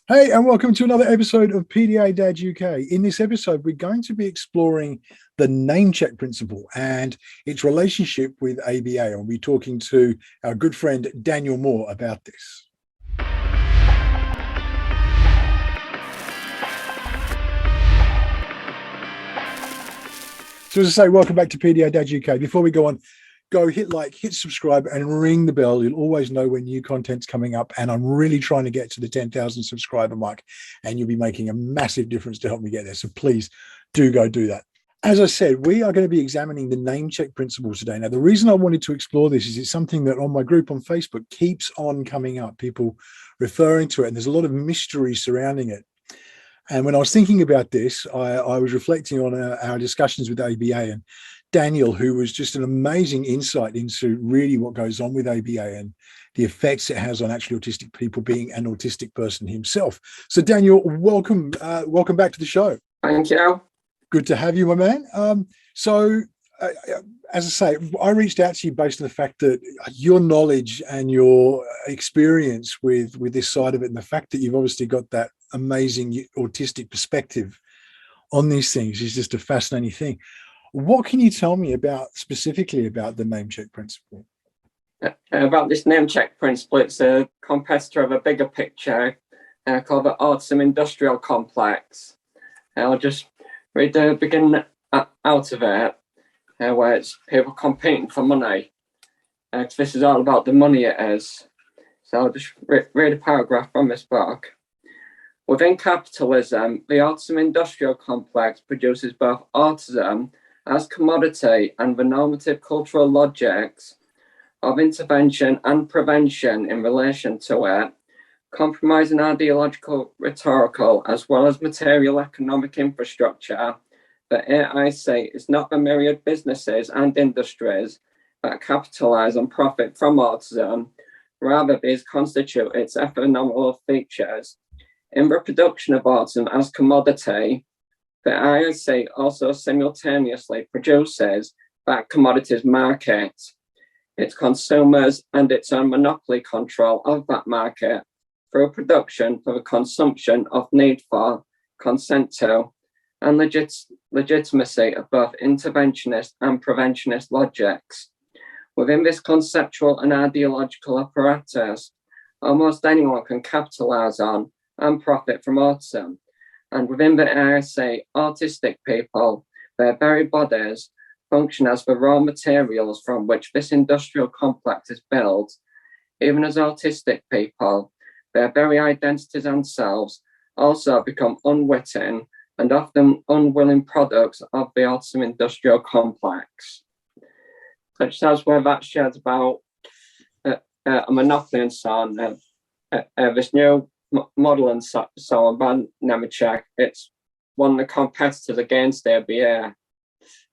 Hey, and welcome to another episode of PDA Dad UK. In this episode, we're going to be exploring the name check principle and its relationship with ABA. And we'll be talking to our good friend Daniel Moore about this. So, as I say, welcome back to PDA Dad UK. Before we go on, go hit like, hit subscribe, and ring the bell. You'll always know when new content's coming up. And I'm really trying to get to the 10,000 subscriber mark, and you'll be making a massive difference to help me get there. So please do go do that. As I said, we are going to be examining the name check principle today. Now, the reason I wanted to explore this is it's something that on my group on Facebook keeps on coming up, people referring to it, and there's a lot of mystery surrounding it. And when I was thinking about this, I was reflecting on our discussions with ABA and Daniel, who was just an amazing insight into really what goes on with ABA and the effects it has on actually autistic people, being an autistic person himself. So, Daniel, welcome back to the show. Thank you. Good to have you, my man. As I say, I reached out to you based on the fact that your knowledge and your experience with this side of it, and the fact that you've obviously got that amazing autistic perspective on these things, is just a fascinating thing. What can you tell me specifically about the name check principle? About this name check principle, it's a competitor of a bigger picture called the Autism Industrial Complex. I'll just read the beginning out of it, where it's people competing for money. This is all about the money it is. So I'll just read a paragraph from this book. Within capitalism, the Autism Industrial Complex produces both autism as commodity and the normative cultural logics of intervention and prevention in relation to it, compromising ideological, rhetorical, as well as material economic infrastructure. The AIC is not the myriad businesses and industries that capitalize and profit from autism. Rather, these constitute its phenomenal features. In the production of autism as commodity, the IIC also simultaneously produces that commodities market, its consumers, and its own monopoly control of that market through production for the consumption of need for, consent to, and legitimacy of both interventionist and preventionist logics. Within this conceptual and ideological apparatus, almost anyone can capitalize on and profit from autism. And within the AIC, autistic people, their very bodies, function as the raw materials from which this industrial complex is built. Even as autistic people, their very identities and selves also become unwitting and often unwilling products of the autism industrial complex. Such as where that shares about a monopoly and so on. This new model and so on by Nemecheck, it's one of the competitors against ABA.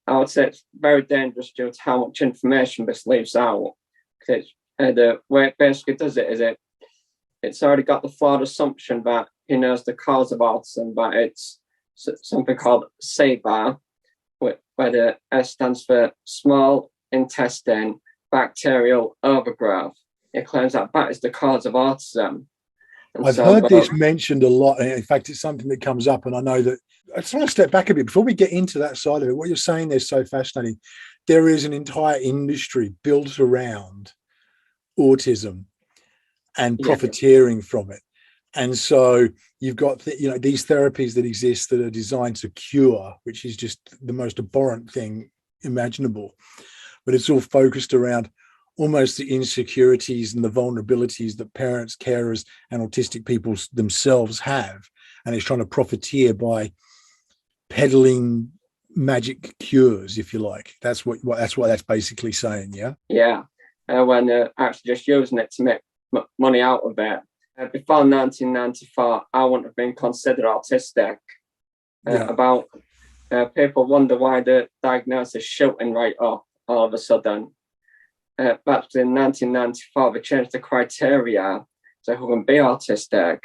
I would say it's very dangerous due to how much information this leaves out. The way it basically does it is it's already got the flawed assumption that he knows the cause of autism, but it's something called SIBO, where the S stands for small intestine bacterial overgrowth. It claims that is the cause of autism. I've heard this mentioned a lot. In fact, it's something that comes up, and I know that I just want to step back a bit before we get into that side of it. What you're saying there is so fascinating. There is an entire industry built around autism and profiteering from it. And so you've got these therapies that exist that are designed to cure, which is just the most abhorrent thing imaginable. But it's all focused around almost the insecurities and the vulnerabilities that parents, carers, and autistic people themselves have. And it's trying to profiteer by peddling magic cures, if you like. That's what that's basically saying, yeah? Yeah, when actually just using it to make money out of it. Before 1994, I wouldn't have been considered autistic. People wonder why the diagnosis is shooting right up all of a sudden. Back in 1994, they changed the criteria to who can be autistic.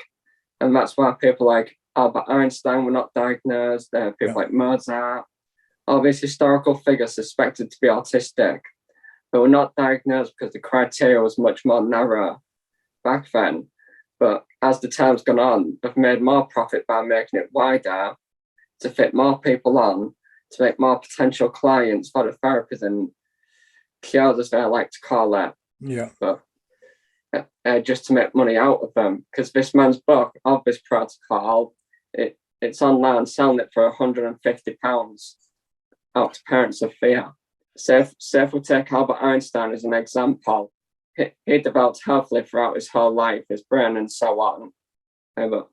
And that's why people like Albert Einstein were not diagnosed, people like Mozart, all these historical figures suspected to be autistic, but were not diagnosed because the criteria was much more narrow back then. But as the time's gone on, they've made more profit by making it wider to fit more people on, to make more potential clients for the therapies and cures, as they like to call it. Yeah. But just to make money out of them. Because this man's book of this protocol, it's online, selling it for £150 out to parents of fear. Say if we take Albert Einstein as an example, he developed healthily throughout his whole life, his brain and so on. But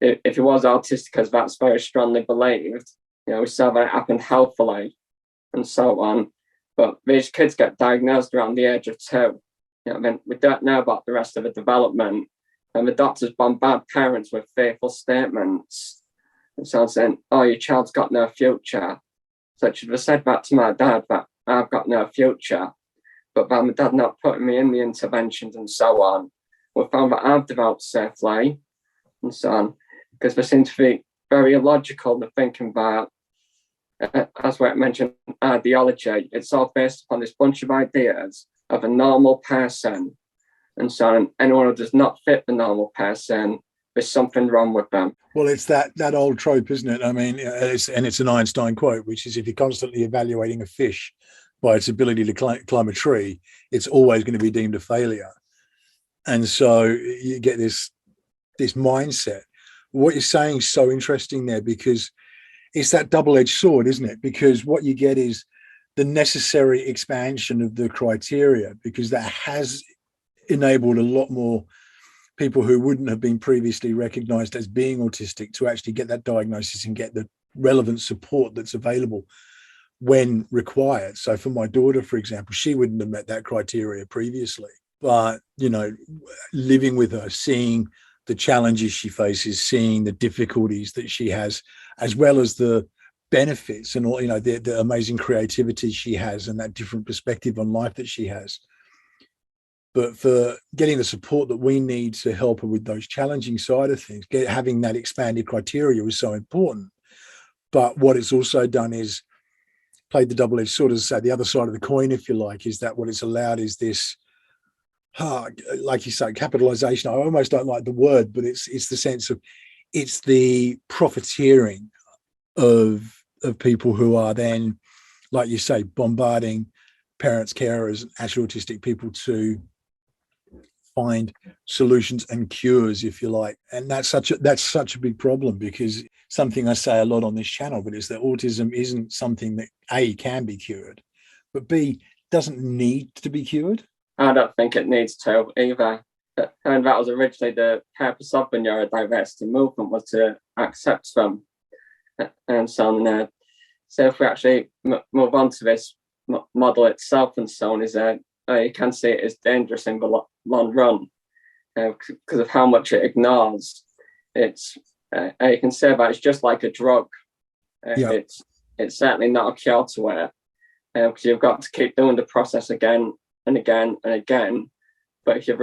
if he was autistic, as that's very strongly believed, we saw that it happened healthily and so on. But these kids get diagnosed around the age of 2. We don't know about the rest of the development. And the doctors bombard parents with fearful statements. And so saying, oh, your child's got no future. Such as I said back to my dad that I've got no future. But by my dad not putting me in the interventions and so on, we found that I've developed safely and so on. Because they seem to be very illogical in thinking about, as we mentioned, ideology. It's all based upon this bunch of ideas of a normal person. And so on. Anyone who does not fit the normal person, there's something wrong with them. Well, it's that old trope, isn't it? I mean, it's an Einstein quote, which is, if you're constantly evaluating a fish by its ability to climb a tree, it's always going to be deemed a failure. And so you get this mindset. What you're saying is so interesting there, because it's that double-edged sword, isn't it? Because what you get is the necessary expansion of the criteria, because that has enabled a lot more people who wouldn't have been previously recognized as being autistic to actually get that diagnosis and get the relevant support that's available when required. So for my daughter, for example, she wouldn't have met that criteria previously. But, living with her, seeing the challenges she faces, seeing the difficulties that she has, as well as the benefits and all, the amazing creativity she has and that different perspective on life that she has. But for getting the support that we need to help her with those challenging side of things, having that expanded criteria was so important. But what it's also done is played the double-edged sword, as I say, the other side of the coin, if you like, is that what it's allowed is this, like you say, capitalization. I almost don't like the word, but it's the sense of, it's the profiteering of people who are then, like you say, bombarding parents, carers, actual autistic people to find solutions and cures, if you like. And that's such a big problem, because something I say a lot on this channel, but it's that autism isn't something that A, can be cured, but B, doesn't need to be cured. I don't think it needs to either. And that was originally the purpose of the neurodiversity movement, was to accept them. And so if we actually move on to this model itself and so on, is you can see it is dangerous in the long run because of how much it ignores. It's you can say that it's just like a drug. It's certainly not a cure to it, because you've got to keep doing the process again and again and again. But if you've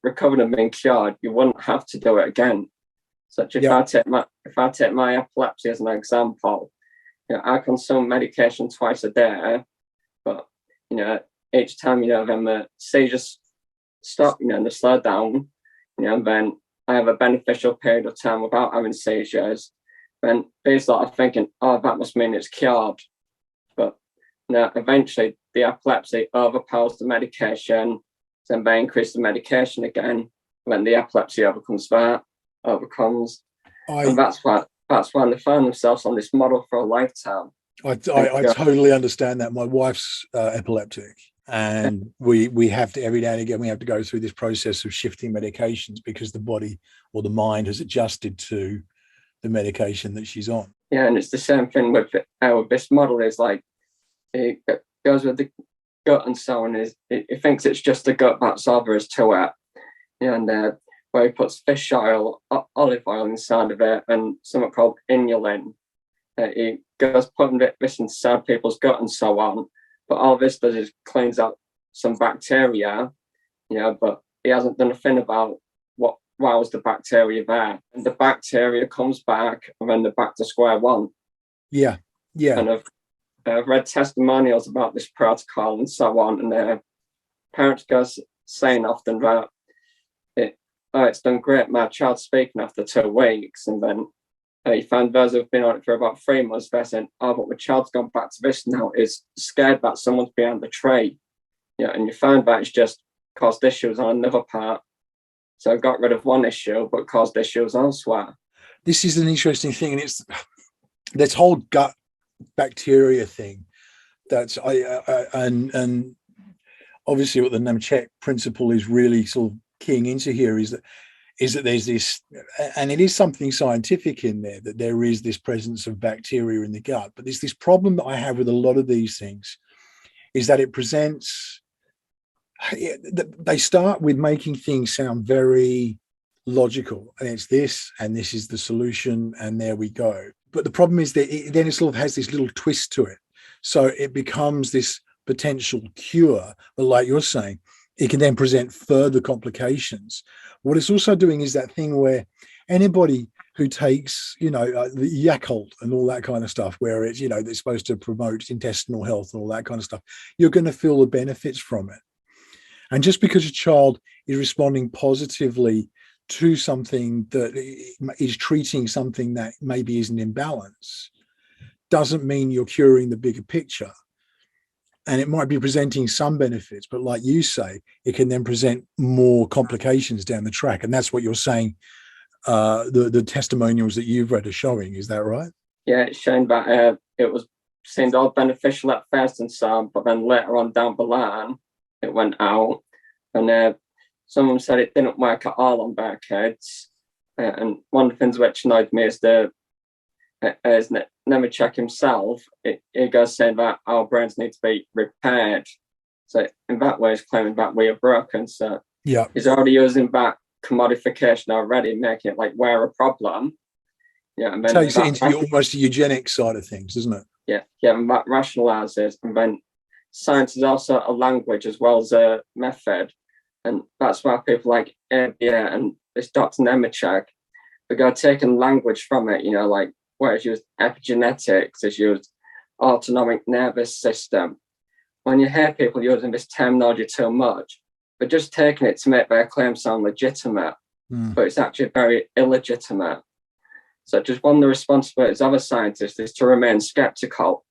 recovered and been cured, you wouldn't have to do it again. Such if I take my epilepsy as an example, I consume medication twice a day, but each time then the seizures stop, and they slow down, and then I have a beneficial period of time without having seizures. Then these lot are thinking, oh, that must mean it's cured. But eventually the epilepsy overpowers the medication, then they increase the medication again, when the epilepsy overcomes. And that's why they find themselves on this model for a lifetime. I totally understand that. My wife's epileptic, and we have to, every now and again, we have to go through this process of shifting medications because the body or the mind has adjusted to the medication that she's on. Yeah, and it's the same thing with this model. Is like, it goes with the gut and so on. It thinks it's just the gut that's all there is to it. And where he puts fish oil, olive oil inside of it, and something called inulin. He goes putting this inside people's gut and so on. But all this does is cleans out some bacteria, but he hasn't done a thing about why was the bacteria there. And the bacteria comes back, and then they're back to square one. Yeah. And I've read testimonials about this protocol and so on, and parents go saying often that oh, it's done great, my child's speaking after 2 weeks. And then you find those who've been on it for about 3 months, they're saying, oh, but my child's gone back to this now, is scared that someone's behind the tree. Yeah, and you find that it's just caused issues on another part. So I got rid of one issue, but caused issues elsewhere. This is an interesting thing, and it's this whole gut bacteria thing. That's and obviously what the Nemecheck principle is really sort of keying into here is that there's this, and it is something scientific in there, that there is this presence of bacteria in the gut. But there's this problem that I have with a lot of these things, is that it presents, they start with making things sound very logical, and it's this, and this is the solution, and there we go. But the problem is that then it sort of has this little twist to it. So it becomes this potential cure, but like you're saying, it can then present further complications. What it's also doing is that thing where anybody who takes, the Yakult and all that kind of stuff, where it's, they're supposed to promote intestinal health and all that kind of stuff, you're going to feel the benefits from it. And just because a child is responding positively to something that is treating something that maybe is an imbalance, doesn't mean you're curing the bigger picture. And it might be presenting some benefits, but like you say, it can then present more complications down the track. And that's what you're saying, the testimonials that you've read are showing. Is that right? Yeah, it's showing that it was seemed all beneficial at first and some, but then later on down the line, it went out. And someone said it didn't work at all on their kids. And one of the things which annoyed me is Nemecheck himself, he goes saying that our brains need to be repaired. So in that way, he's claiming that we are broken. So yeah, he's already using that commodification already, making it like we're a problem. Yeah, and then takes it into almost the eugenics side of things, doesn't it? Yeah, and that rationalizes. And then science is also a language as well as a method. And that's why people like ABA and this Dr. Nemecheck, they go taking language from it, like where it's used epigenetics, it's used autonomic nervous system. When you hear people using this terminology too much, they're just taking it to make their claims sound legitimate, but it's actually very illegitimate. So just one of the responsibilities of a scientist is to remain skeptical.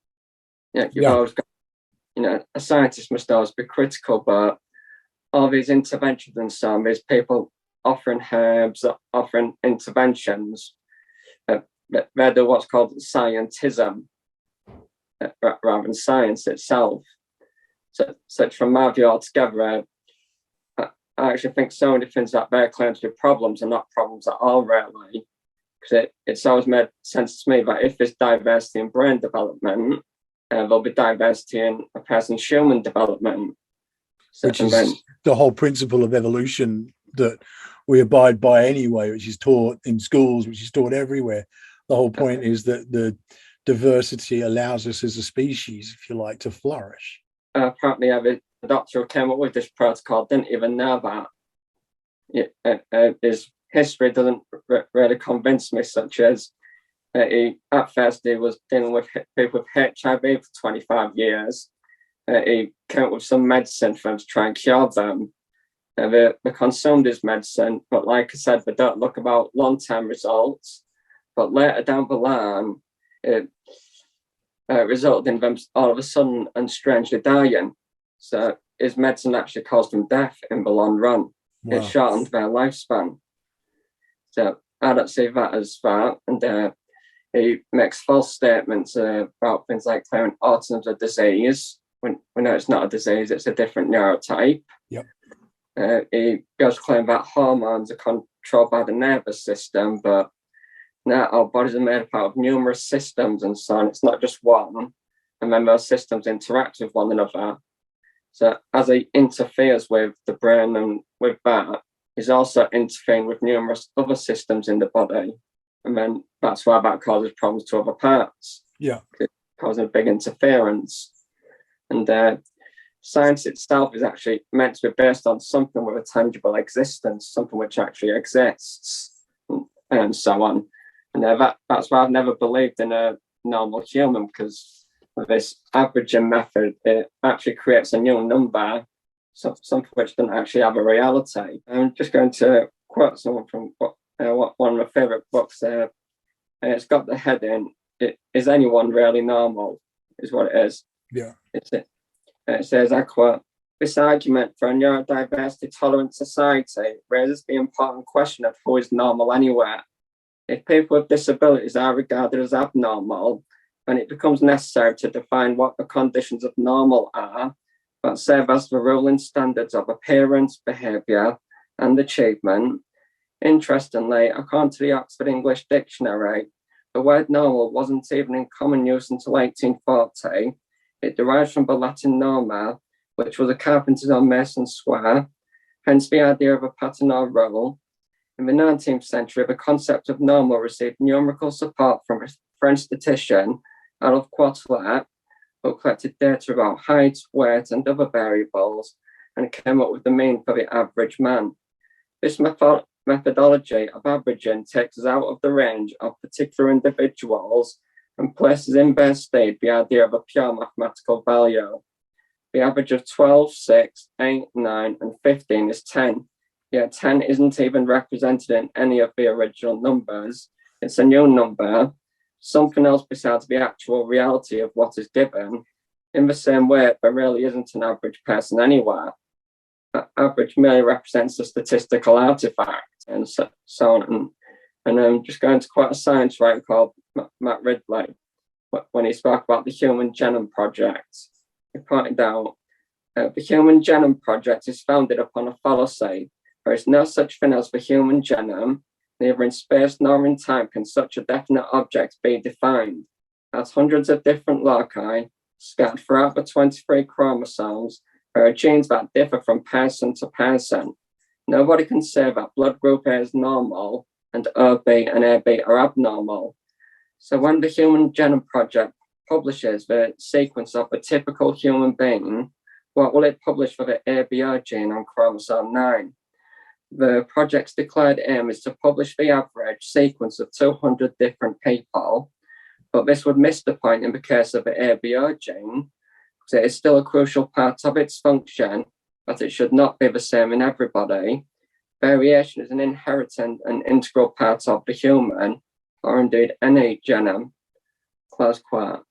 Always got, a scientist must always be critical, but all these interventions and so on, these people offering herbs, offering interventions, they do what's called scientism rather than science itself. So from my view altogether, I actually think so many things that they claim to be problems are not problems at all, really. Because it's always made sense to me that if there's diversity in brain development, there'll be diversity in a person's human development. Which is the whole principle of evolution that we abide by anyway, which is taught in schools, which is taught everywhere. The whole point is that the diversity allows us as a species, if you like, to flourish. Apparently, the doctor who came up with this protocol didn't even know that. His history doesn't really convince me, such as at first he was dealing with people with HIV for 25 years. He came up with some medicine for them to try and cure them. They consumed his medicine, but like I said, they don't look about long-term results. But later down the line, it resulted in them all of a sudden and strangely dying. So his medicine actually caused them death in the long run. Wow. It shortened their lifespan. So I don't see that as that. And he makes false statements about things like claiming autism is a disease. When we know it's not a disease, it's a different neurotype. Yep. He goes to claim that hormones are controlled by the nervous system, but now our bodies are made up out of numerous systems and so on. It's not just one. And then those systems interact with one another. So as he interferes with the brain and with that, he's also interfering with numerous other systems in the body. And then that's why that causes problems to other parts. Yeah. It causes a big interference. And science itself is actually meant to be based on something with a tangible existence, something which actually exists, and so on. And that's why I've never believed in a normal human, because this averaging method, it actually creates a new number, something which doesn't actually have a reality. I'm just going to quote someone from one of my favorite books. It's got the heading, "Is anyone really normal?" is what it is. Yeah. It says, I quote, "This argument for a neurodiversity tolerant society raises the important question of who is normal anywhere. If people with disabilities are regarded as abnormal, then it becomes necessary to define what the conditions of normal are that serve as the ruling standards of appearance, behaviour, and achievement." Interestingly, according to the Oxford English Dictionary, the word normal wasn't even in common use until 1840. It derives from the Latin norma, which was a carpenter's or mason's square, hence the idea of a pattern or rule. In the 19th century, the concept of normal received numerical support from a French statistician, Adolphe Quetelet, who collected data about height, weight, and other variables, and came up with the mean for the average man. This methodology of averaging takes us out of the range of particular individuals and places in their state the idea of a pure mathematical value. The average of 12, 6, 8, 9, and 15 is 10. Yet 10 isn't even represented in any of the original numbers. It's a new number, something else besides the actual reality of what is given. In the same way, there really isn't an average person anywhere. Average merely represents a statistical artifact, and so on. And I'm just going to quote a science writer called Matt Ridley when he spoke about the Human Genome Project. He pointed out, the Human Genome Project is founded upon a fallacy. There is no such thing as the human genome. Neither in space nor in time can such a definite object be defined. As hundreds of different loci, scattered throughout the 23 chromosomes, there are genes that differ from person to person. Nobody can say that blood group A is normal and OB and AB are abnormal. So when the Human Genome Project publishes the sequence of a typical human being, what will it publish for the ABO gene on chromosome 9? The project's declared aim is to publish the average sequence of 200 different people, but this would miss the point in the case of the ABO gene, because it is still a crucial part of its function, but it should not be the same in everybody. Variation is an inherent and integral part of the human, or indeed any genome, close quote.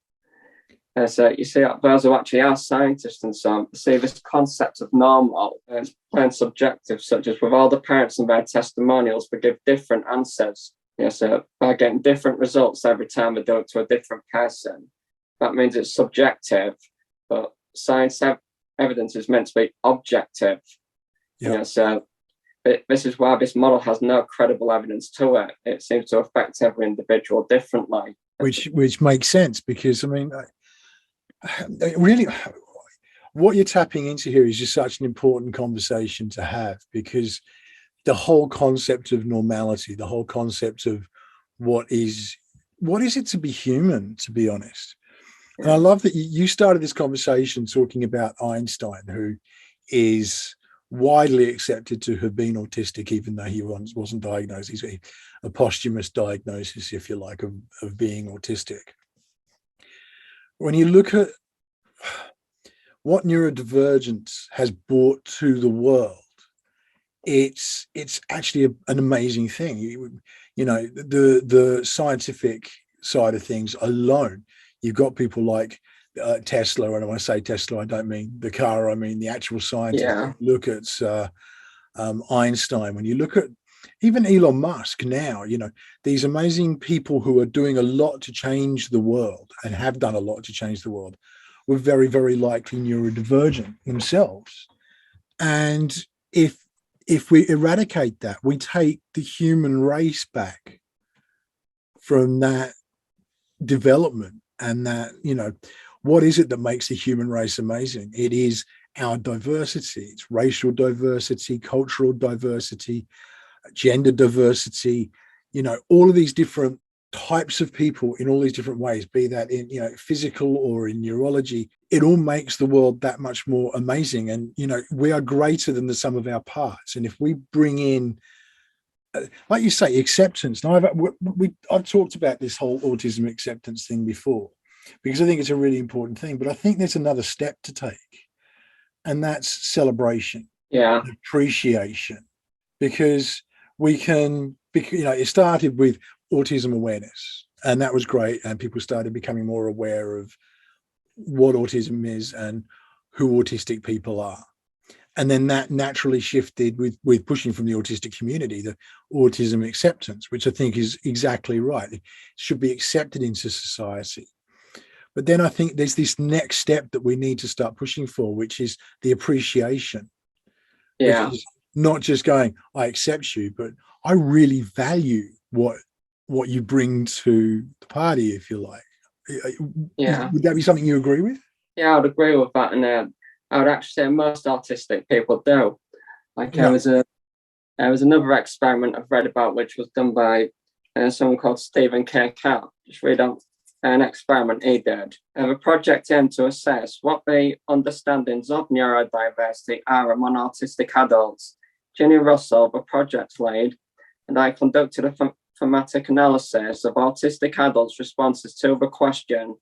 So you see, those who actually are scientists and so on see this concept of normal as plain subjective, such as with all the parents and their testimonials, they give different answers. So by getting different results every time they do it to a different person, that means it's subjective, but science evidence is meant to be objective. Yeah. So this is why this model has no credible evidence to it. It seems to affect every individual differently. Which makes sense, because I mean, really, what you're tapping into here is just such an important conversation to have, because the whole concept of normality, the whole concept of what is it to be human, to be honest. And I love that you started this conversation talking about Einstein, who is widely accepted to have been autistic, even though he wasn't diagnosed. He's a posthumous diagnosis, if you like, of being autistic. When you look at what neurodivergence has brought to the world, it's actually an amazing thing. You know, the scientific side of things alone, you've got people like Tesla, and when I say Tesla, I don't mean the car, I mean the actual scientist. Yeah. Look at Einstein. When you look at even Elon Musk now, you know, these amazing people who are doing a lot to change the world and have done a lot to change the world were very, very likely neurodivergent themselves. And if we eradicate that, we take the human race back from that development, and that, you know, what is it that makes the human race amazing? It is our diversity. It's racial diversity, cultural diversity, gender diversity, you know, all of these different types of people in all these different ways, be that in, you know, physical or in neurology. It all makes the world that much more amazing. And, you know, we are greater than the sum of our parts. And if we bring in, like you say, acceptance. Now, I've talked about this whole autism acceptance thing before, because I think it's a really important thing. But I think there's another step to take, and that's celebration, Yeah, appreciation. Because we can, it started with autism awareness, and that was great. And people started becoming more aware of what autism is and who autistic people are. And then that naturally shifted with pushing from the autistic community, the autism acceptance, which I think is exactly right. It should be accepted into society. But then I think there's this next step that we need to start pushing for, which is the appreciation. Yeah. Which is not just going, I accept you, but I really value what you bring to the party, if you like. Yeah. Would that be something you agree with? Yeah, I'd agree with that. And I would actually say most autistic people do. Like there was another experiment I've read about, which was done by someone called Stephen K. Carr. Just read out an experiment he did. The project aimed to assess what the understandings of neurodiversity are among autistic adults. Ginny Russell, the project lead, and I conducted a thematic analysis of autistic adults' responses to the question,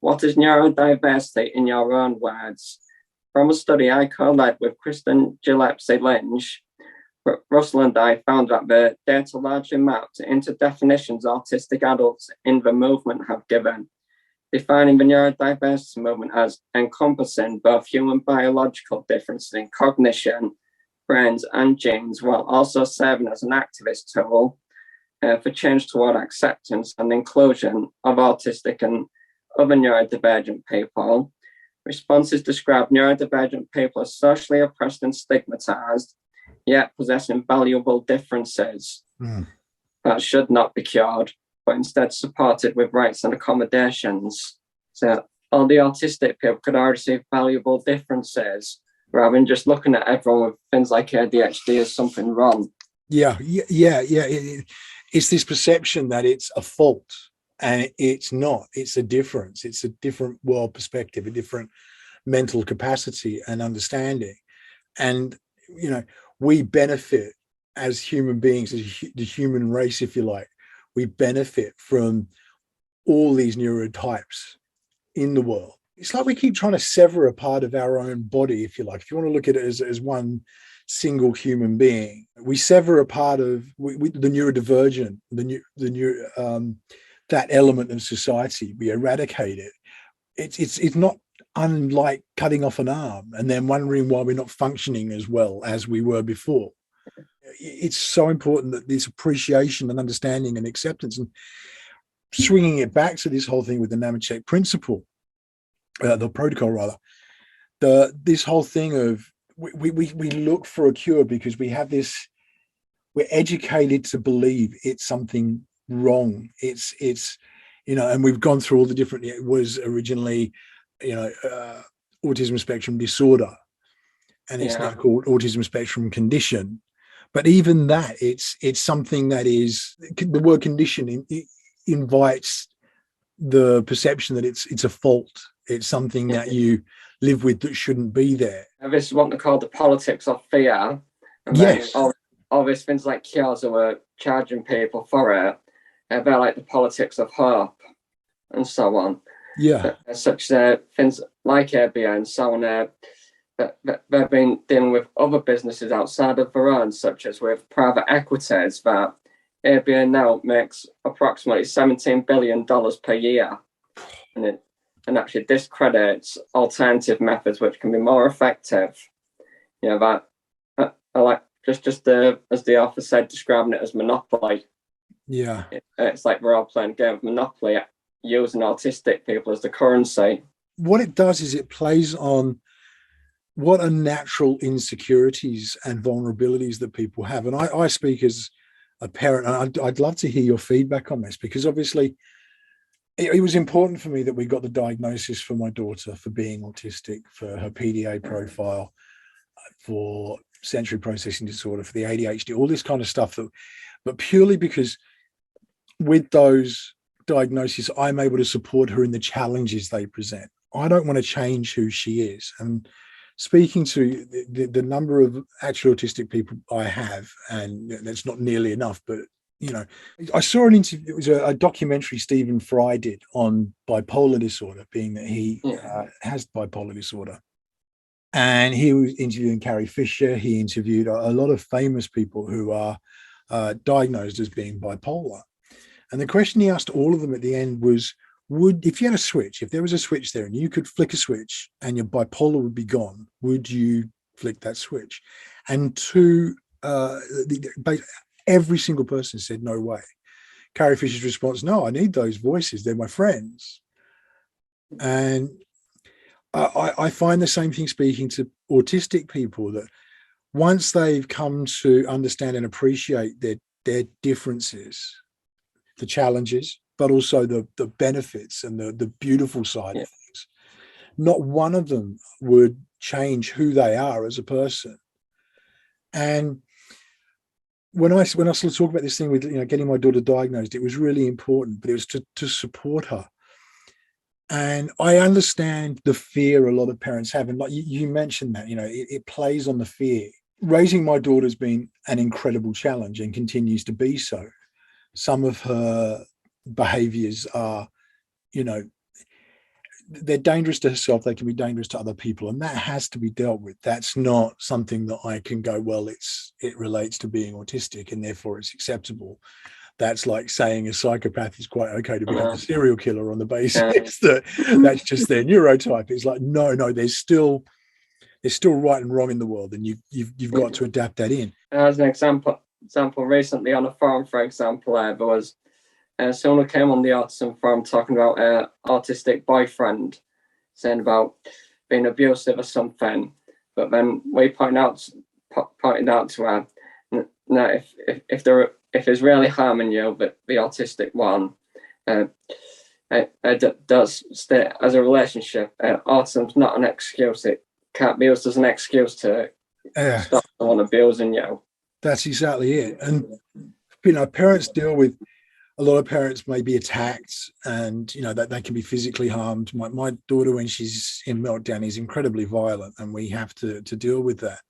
what is neurodiversity in your own words? From a study I co-led with Kristen Gillespie Lynch, Russell and I found that the data largely mapped into definitions autistic adults in the movement have given, defining the neurodiversity movement as encompassing both human biological differences in cognition, brains, and genes, while also serving as an activist tool for change toward acceptance and inclusion of autistic and other neurodivergent people. Responses describe neurodivergent people as socially oppressed and stigmatized, yet possessing valuable differences that should not be cured, but instead supported with rights and accommodations. So all the autistic people could already see valuable differences rather than just looking at everyone with things like ADHD as something wrong. Yeah. It's this perception that it's a fault, and it's not. It's a difference. It's a different world perspective, a different mental capacity and understanding. And, we benefit as human beings, as the human race, if you like, we benefit from all these neurotypes in the world. It's like we keep trying to sever a part of our own body, if you like. If you want to look at it as one single human being, we sever a part of the neurodivergent, that element of society. We eradicate it. It's not unlike cutting off an arm and then wondering why we're not functioning as well as we were before. It's so important that this appreciation and understanding and acceptance, and swinging it back to this whole thing with the Nemecheck principle, the protocol rather, this whole thing of we look for a cure because we have this, we're educated to believe it's something wrong. It's and we've gone through all the different, it was originally autism spectrum disorder, and it's now called autism spectrum condition. But even that, it's something that is, the word condition invites the perception that it's a fault. It's something that you live with that shouldn't be there. And this is what they call the politics of fear. And yes. Then all these things like cures that were charging people for it, they're like the politics of hope and so on. Yeah. Such things like ABA and so on, they've been dealing with other businesses outside of their own, such as with private equities, that ABA now makes approximately $17 billion per year. And actually discredits alternative methods which can be more effective. That I like just as the author said, describing it as monopoly. Yeah. It's like we're all playing a game of Monopoly, using autistic people as the currency. What it does is it plays on what are natural insecurities and vulnerabilities that people have. And I speak as a parent, and I'd love to hear your feedback on this, because obviously it was important for me that we got the diagnosis for my daughter for being autistic, for her PDA profile, for sensory processing disorder, for the ADHD, all this kind of stuff. But purely because with those diagnoses, I'm able to support her in the challenges they present. I don't want to change who she is. And speaking to the number of actual autistic people I have, and that's not nearly enough, but I saw an interview, it was a documentary Stephen Fry did on bipolar disorder, being that he has bipolar disorder. And he was interviewing Carrie Fisher. He interviewed a lot of famous people who are diagnosed as being bipolar. And the question he asked all of them at the end was, if you had a switch, if there was a switch there and you could flick a switch and your bipolar would be gone, would you flick that switch? And every single person said, no way. Carrie Fisher's response, no, I need those voices. They're my friends. And I find the same thing speaking to autistic people, that once they've come to understand and appreciate their differences, the challenges, but also the benefits and the beautiful side of things, not one of them would change who they are as a person. And when I sort of talk about this thing with getting my daughter diagnosed, it was really important, but it was to support her. And I understand the fear a lot of parents have, and like you mentioned that it plays on the fear. Raising my daughter has been an incredible challenge and continues to be so. Some of her behaviors are, they're dangerous to herself. They can be dangerous to other people, and that has to be dealt with. That's not something that I can go, well, it relates to being autistic and therefore it's acceptable. That's like saying a psychopath is quite okay to become a serial killer on the basis that that's just their neurotype. It's like, no, there's still right and wrong in the world, and you've got to adapt that in. As an example recently on a forum, for example, there was someone who came on the autism forum talking about an autistic boyfriend, saying about being abusive or something. But then we pointed out to her, no, if it's really harming you, but the autistic one, it does stay as a relationship. Autism's not an excuse. It can't be used as an excuse to stop someone abusing you. That's exactly it. And parents deal with, a lot of parents may be attacked, and that they can be physically harmed. My daughter, when she's in meltdown, is incredibly violent, and we have to deal with that.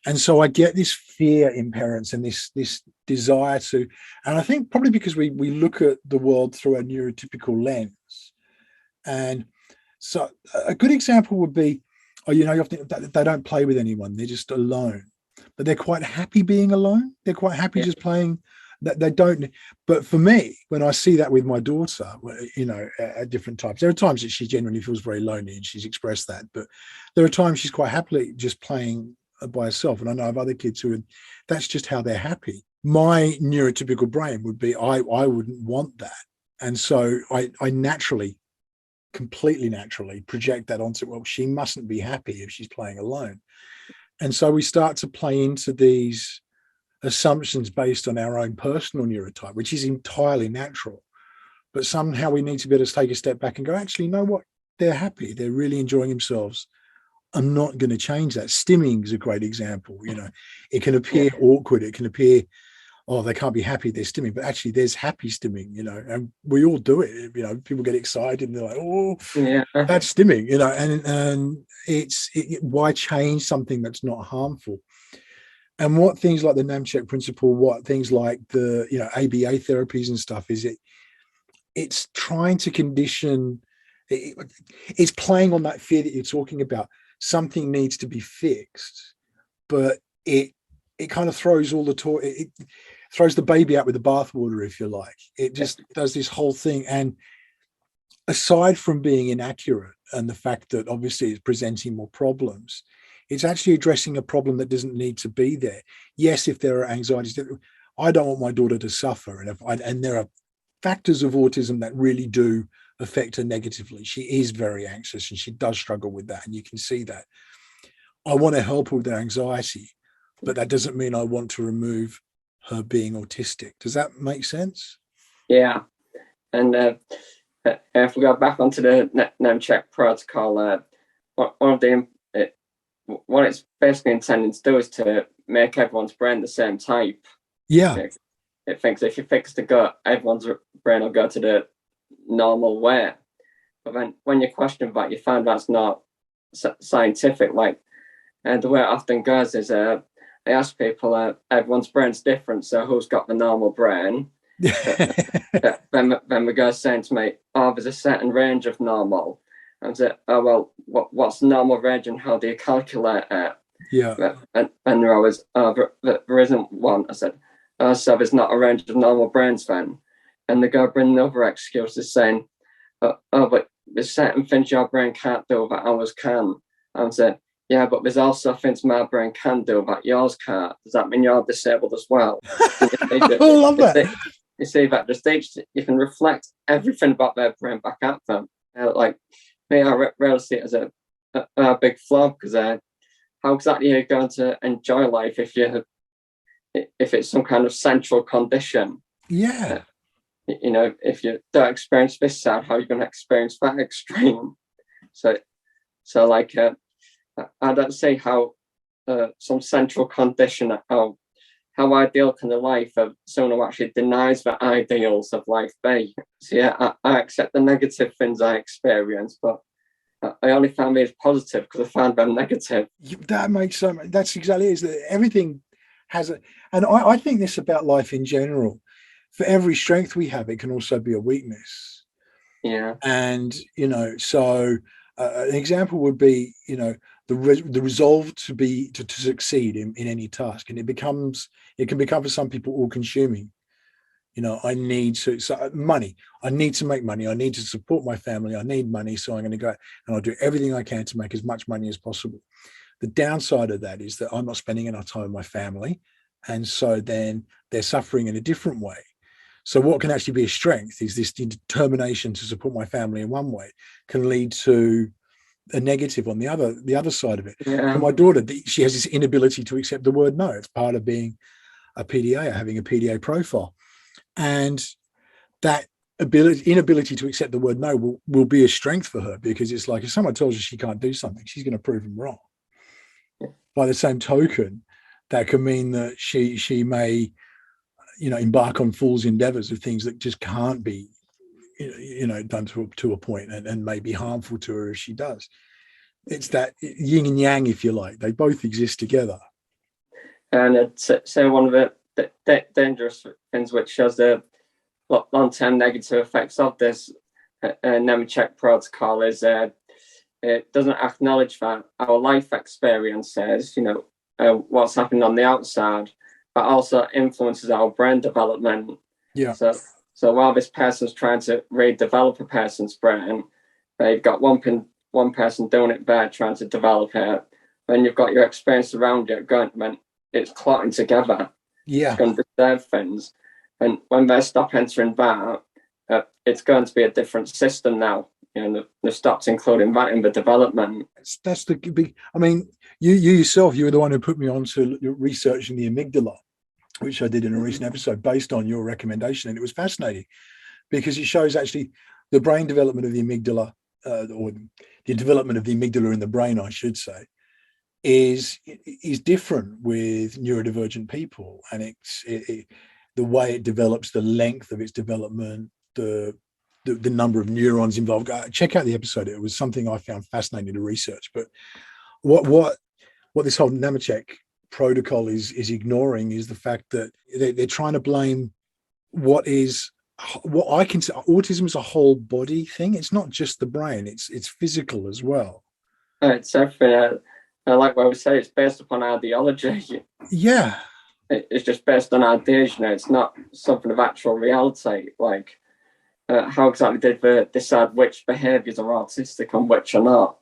And so I get this fear in parents and this desire to, and I think probably because we look at the world through a neurotypical lens. And so a good example would be, often they don't play with anyone, they're just alone, but they're quite happy being alone. They're quite happy just playing. That they don't. But for me, when I see that with my daughter, at different times, there are times that she genuinely feels very lonely, and she's expressed that. But there are times she's quite happily just playing by herself. And I know of other kids that's just how they're happy. My neurotypical brain would be, I wouldn't want that. And so I completely naturally project that onto, well, she mustn't be happy if she's playing alone. And so we start to play into these assumptions based on our own personal neurotype, which is entirely natural. But somehow we need to be able to take a step back and go, actually, you know what? They're happy. They're really enjoying themselves. I'm not going to change that. Stimming is a great example. It can appear awkward. It can appear, oh, they can't be happy, they're stimming, but actually there's happy stimming, and we all do it. People get excited and they're like, oh, that's stimming, and why change something that's not harmful? And what things like the Nemecheck principle, what things like the, ABA therapies and stuff is, it's trying to condition, it's playing on that fear that you're talking about. Something needs to be fixed, but it kind of throws it throws the baby out with the bathwater, if you like. It just does this whole thing. And aside from being inaccurate and the fact that obviously it's presenting more problems, it's actually addressing a problem that doesn't need to be there. Yes, if there are anxieties, I don't want my daughter to suffer. And there are factors of autism that really do affect her negatively. She is very anxious and she does struggle with that. And you can see that. I want to help her with her anxiety, but that doesn't mean I want to remove her being autistic. Does that make sense? Yeah. And if we go back onto the Nemecheck Protocol, what it's basically intending to do is to make everyone's brain the same type. Yeah. It thinks if you fix the gut, everyone's brain will go to the normal way. But then when you question that, you find that's not scientific. Like, the way it often goes is I ask people, everyone's brain's different, so who's got the normal brain? Then we go saying to me, oh, there's a certain range of normal. And I said, oh, well, what's the normal range and how do you calculate it? Yeah. And they're always, oh, there isn't one. I said, so there's not a range of normal brains then. And they go bring other excuses saying, but there's certain things your brain can't do that ours can. And say, yeah, but there's also things my brain can do that yours can't. Does that mean you're disabled as well? I love that. You see that the stage, you can reflect everything about their brain back at them. Like me, I rarely see it as a big flaw, because how exactly are you going to enjoy life if it's some kind of central condition? Yeah. If you don't experience this side, how are you going to experience that extreme? So like, I don't see how some central condition, how ideal can the life of someone who actually denies the ideals of life be? So yeah, I accept the negative things I experience, but I only found these positive because I found them negative. That makes so much. That's exactly it. Is that everything has and I think this about life in general. For every strength we have, it can also be a weakness. Yeah. And so an example would be the resolve to succeed in any task, and it can become for some people all consuming. I need money. I need to make money. I need to support my family. I need money. So I'm going to go and I'll do everything I can to make as much money as possible. The downside of that is that I'm not spending enough time with my family. And so then they're suffering in a different way. So what can actually be a strength is this determination to support my family in one way can lead to a negative on the other side of it. Yeah. For my daughter, she has this inability to accept the word no. It's part of being a PDA, or having a PDA profile. And that inability to accept the word no will be a strength for her, because it's like if someone tells her she can't do something, she's going to prove them wrong. Yeah. By the same token, that can mean that she may embark on fool's endeavors of things that just can't be done to a point, and may be harmful to her if she does. It's that yin and yang, if you like. They both exist together. And it's one of the dangerous things which shows the long-term negative effects of this Nemecheck Protocol is it doesn't acknowledge that our life experiences, what's happening on the outside, but also influences our brain development. Yeah. So while this person's trying to redevelop a person's brain, they've got one person doing it there, trying to develop it. Then you've got your experience around it going, when it's clotting together. Yeah. It's going to disturb things. And when they stop entering that, it's going to be a different system now. They've stopped including that in the development. That's the big. I mean, you yourself, you were the one who put me on to researching the amygdala, which I did in a recent episode based on your recommendation. And it was fascinating because it shows actually the brain development of the amygdala, or the development of the amygdala in the brain, I should say, is different with neurodivergent people. And the way it develops, the length of its development, the number of neurons involved. Check out the episode. It was something I found fascinating to research. But what this whole Nemecheck protocol is ignoring is the fact that they're trying to blame what I consider autism is a whole body thing. It's not just the brain; it's physical as well. It's everything. Like what we say, it's based upon ideology. Yeah, it's just based on ideas. It's not something of actual reality. Like how exactly did they decide which behaviours are autistic and which are not?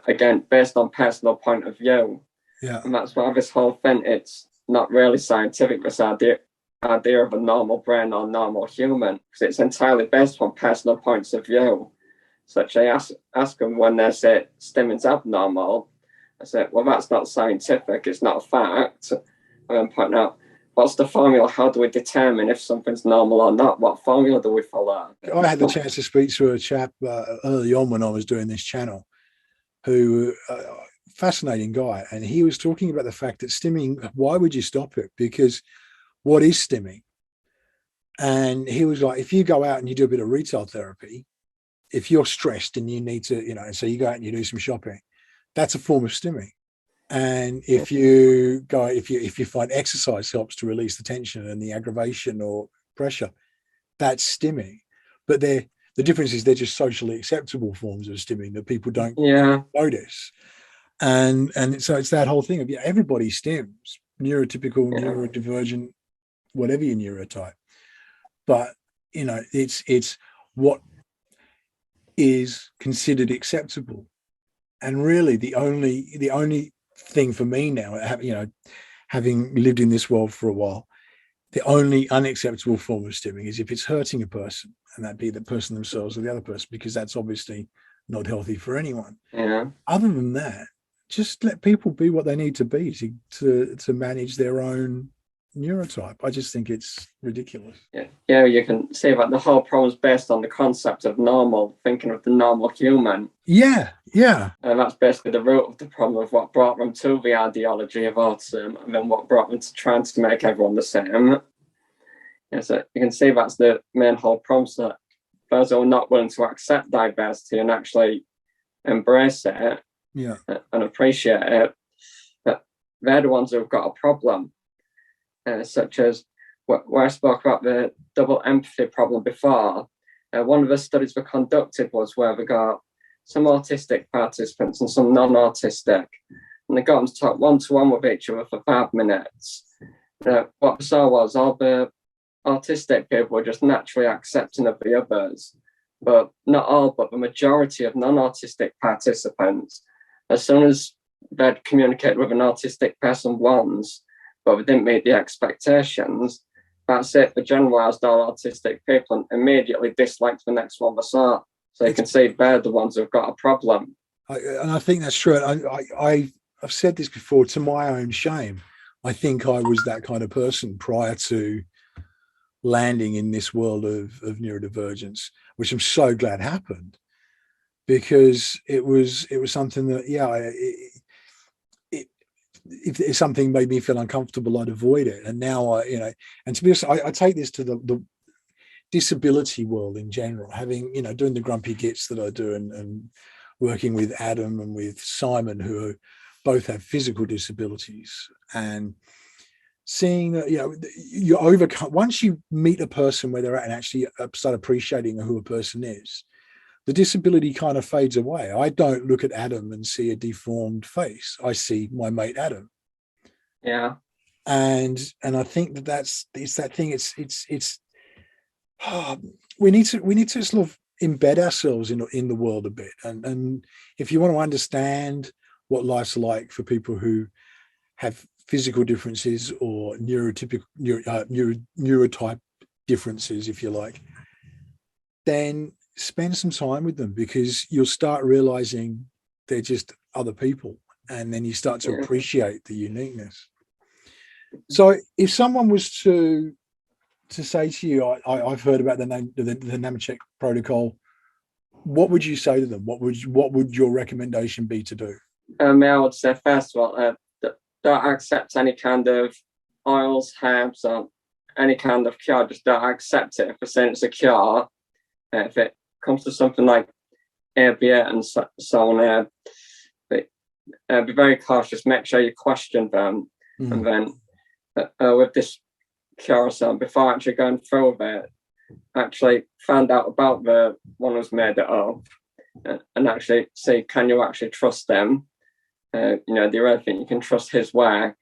Again, based on personal point of view. Yeah, and that's why this whole thing, it's not really scientific. This idea of a normal brain or normal human, because it's entirely based on personal points of view. Such I ask them when they say stimming's abnormal, I say, well, that's not scientific. It's not a fact. And then point out, what's the formula? How do we determine if something's normal or not? What formula do we follow? I had the chance to speak to a chap early on when I was doing this channel, who fascinating guy, and he was talking about the fact that stimming, why would you stop it? Because what is stimming? And he was like, if you go out and you do a bit of retail therapy, if you're stressed and you need to, so you go out and you do some shopping, that's a form of stimming. And if you find exercise helps to release the tension and the aggravation or pressure, that's stimming. But the difference is they're just socially acceptable forms of stimming that people don't notice. And so it's that whole thing of everybody stims, neurotypical, neurodivergent, whatever your neurotype. But it's what is considered acceptable. And really the only thing for me now, having lived in this world for a while, the only unacceptable form of stimming is if it's hurting a person, and that be the person themselves or the other person, because that's obviously not healthy for anyone. Yeah. Other than that, just let people be what they need to be to manage their own neurotype. I just think it's ridiculous. Yeah, you can see that the whole problem is based on the concept of normal, thinking of the normal human. Yeah. And that's basically the root of the problem of what brought them to the ideology of autism, and then what brought them to trying to make everyone the same. Yeah, so you can see that's the main whole problem, that those who are not willing to accept diversity and actually embrace it and appreciate it, that they're the ones who've got a problem. Such as where I spoke about the double empathy problem before. One of the studies we conducted was where we got some autistic participants and some non-autistic, and they got them to talk one-to-one with each other for 5 minutes. What we saw was all the autistic people were just naturally accepting of the others, but not all, but the majority of non-autistic participants, as soon as they'd communicated with an autistic person once, but we didn't meet the expectations, that's it. They generalised all autistic people and immediately disliked the next one they saw. So you can see they're the ones who've got a problem. And I think that's true. I've said this before, to my own shame. I think I was that kind of person prior to landing in this world of neurodivergence, which I'm so glad happened, because it was something that, if something made me feel uncomfortable, I'd avoid it. And now and to be honest, I take this to the disability world in general, having, doing the grumpy gits that I do, and working with Adam and with Simon, who both have physical disabilities, and seeing that, you overcome, once you meet a person where they're at and actually start appreciating who a person is, the disability kind of fades away. I don't look at Adam and see a deformed face. I see my mate Adam. Yeah. And I think it's that thing. We need to sort of embed ourselves in the world a bit. And if you want to understand what life's like for people who have physical differences or neurotype differences, if you like, then spend some time with them, because you'll start realizing they're just other people, and then you start to appreciate the uniqueness. So if someone was to say to you, I've heard about the Nemecheck Protocol, what would you say to them? What would your recommendation be to do? I would say, first of all, don't accept any kind of oils, herbs, or any kind of cure. Just don't accept it if it's saying it's a cure. If it comes to something like ABA and so on, be very cautious. Make sure you question them, and then with this cure or so, before actually going through with it, actually find out about the one who's made it up, and actually see, can you actually trust them? Do you really think you can trust his work?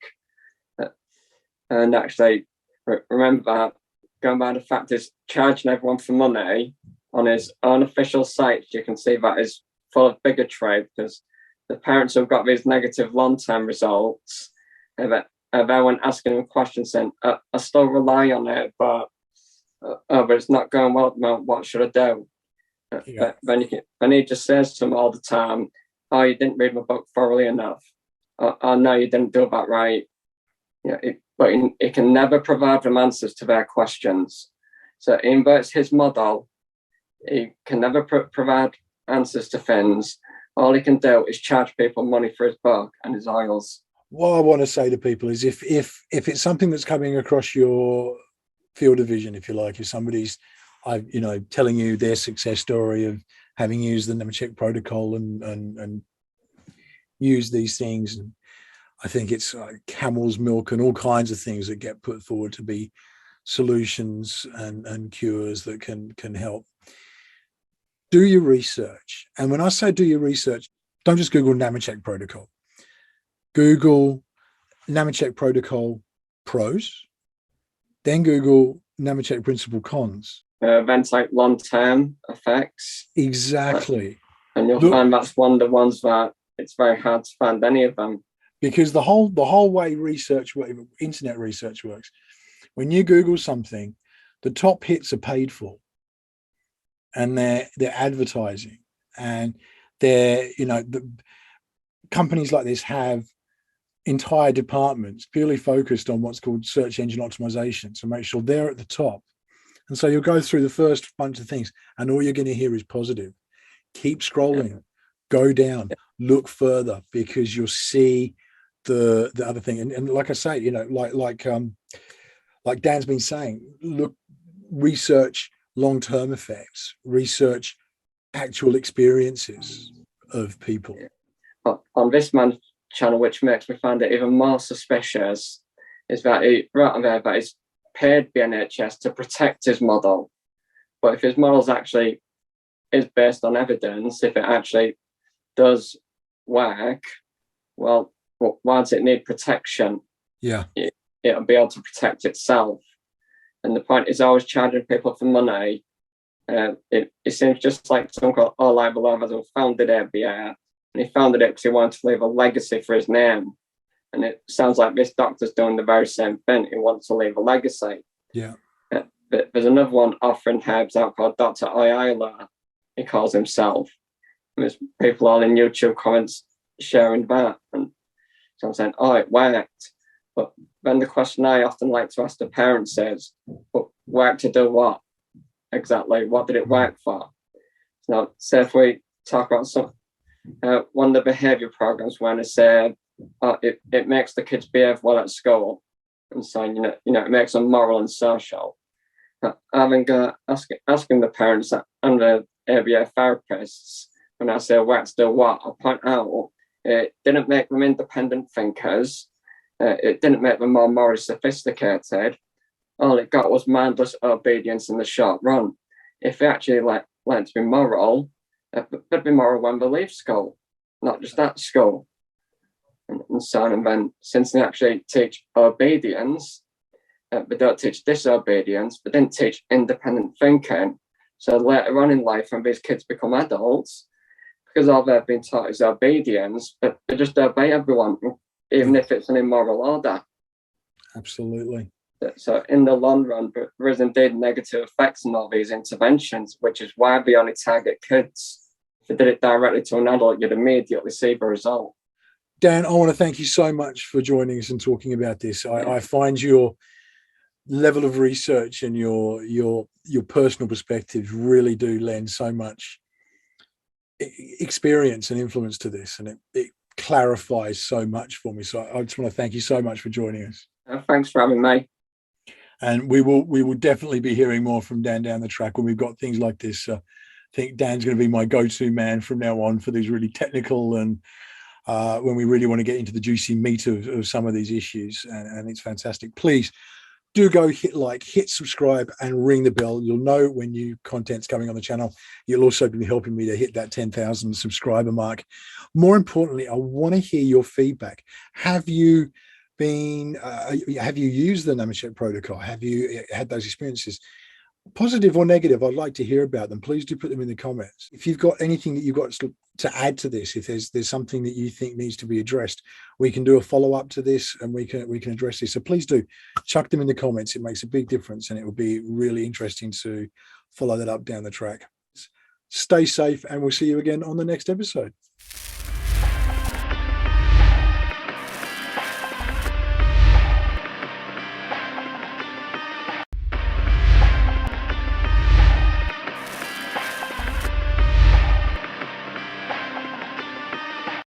And actually remember that, going by the fact is charging everyone for money on his own official site, you can see that is full of bigotry, because the parents who've got these negative long-term results, everyone asking them questions saying, I still rely on it, but it's not going well at the moment, what should I do? But then he just says to them all the time, oh, you didn't read my book thoroughly enough. Oh, no, you didn't do that right. But he can never provide them answers to their questions. So he inverts his model. He can never provide answers to things. All he can do is charge people money for his book and his oils. What I want to say to people is, if it's something that's coming across your field of vision, if you like, if somebody's telling you their success story of having used the Nemecheck Protocol and used these things, and I think it's like camel's milk and all kinds of things that get put forward to be solutions and cures that can help. Do your research. And when I say do your research, don't just Google Nemecheck Protocol. Google Nemecheck Protocol pros, Then Google Nemecheck principle cons. Events like long-term effects. Exactly. And you'll find that's one of the ones that it's very hard to find any of them. Because the whole way internet research works, when you Google something, the top hits are paid for, and they're advertising, and the companies like this have entire departments purely focused on what's called search engine optimization to make sure they're at the top. And so you'll go through the first bunch of things, and all you're going to hear is positive. Keep scrolling, go down, look further, because you'll see the other thing. And like I say, like Dan's been saying, look, research long-term effects, research actual experiences of people. On this man's channel, which makes me find it even more suspicious, is that he wrote on there that he's paid the NHS to protect his model. But if his model actually is based on evidence, if it actually does work, well, why does it need protection? Yeah. It'll be able to protect itself. And the point is always charging people for money. It seems just like someone called All who founded ABA, and he founded it because he wanted to leave a legacy for his name. And it sounds like this doctor's doing the very same thing. He wants to leave a legacy. Yeah. But there's another one offering herbs out called Dr. Oyala, he calls himself. And there's people all in YouTube comments sharing that. And so I'm saying, it worked. But then the question I often like to ask the parents is, but work to do what? Exactly. What did it work for? Now, say if we talk about some one of the behaviour programs when it said it makes the kids behave well at school, and so it makes them moral and social. Asking the parents and the ABA therapists, when I say work to do what, I point out it didn't make them independent thinkers. It didn't make them more morally sophisticated. All it got was mindless obedience in the short run. If they actually learned to be moral, they'd be moral when they leave school, not just at school. And so on. And then, since they actually teach obedience, they don't teach disobedience, they didn't teach independent thinking. So later on in life, when these kids become adults, because all they've been taught is obedience, but they just obey everyone, even if it's an immoral order. Absolutely. So in the long run, there is indeed negative effects on all these interventions, which is why we only target kids. If you did it directly to an adult, you'd immediately see the result. Dan, I want to thank you so much for joining us and talking about this. I find your level of research and your personal perspectives really do lend so much experience and influence to this, and it clarifies so much for me. So I just want to thank you so much for joining us. Thanks for having me. And we will definitely be hearing more from Dan down the track when we've got things like this. I think Dan's going to be my go-to man from now on for these really technical and when we really want to get into the juicy meat of some of these issues. And it's fantastic. Please do go hit like, hit subscribe, and ring the bell. You'll know when new content's coming on the channel. You'll also be helping me to hit that 10,000 subscriber mark. More importantly, I want to hear your feedback. Have you used the Nemecheck protocol? Have you had those experiences, positive or negative? I'd like to hear about them. Please do put them in the comments. If you've got anything that you've got to add to this, if there's something that you think needs to be addressed, we can do a follow-up to this, and we can address this. So please do chuck them in the comments. It makes a big difference, and it will be really interesting to follow that up down the track. Stay safe, and we'll see you again on the next episode.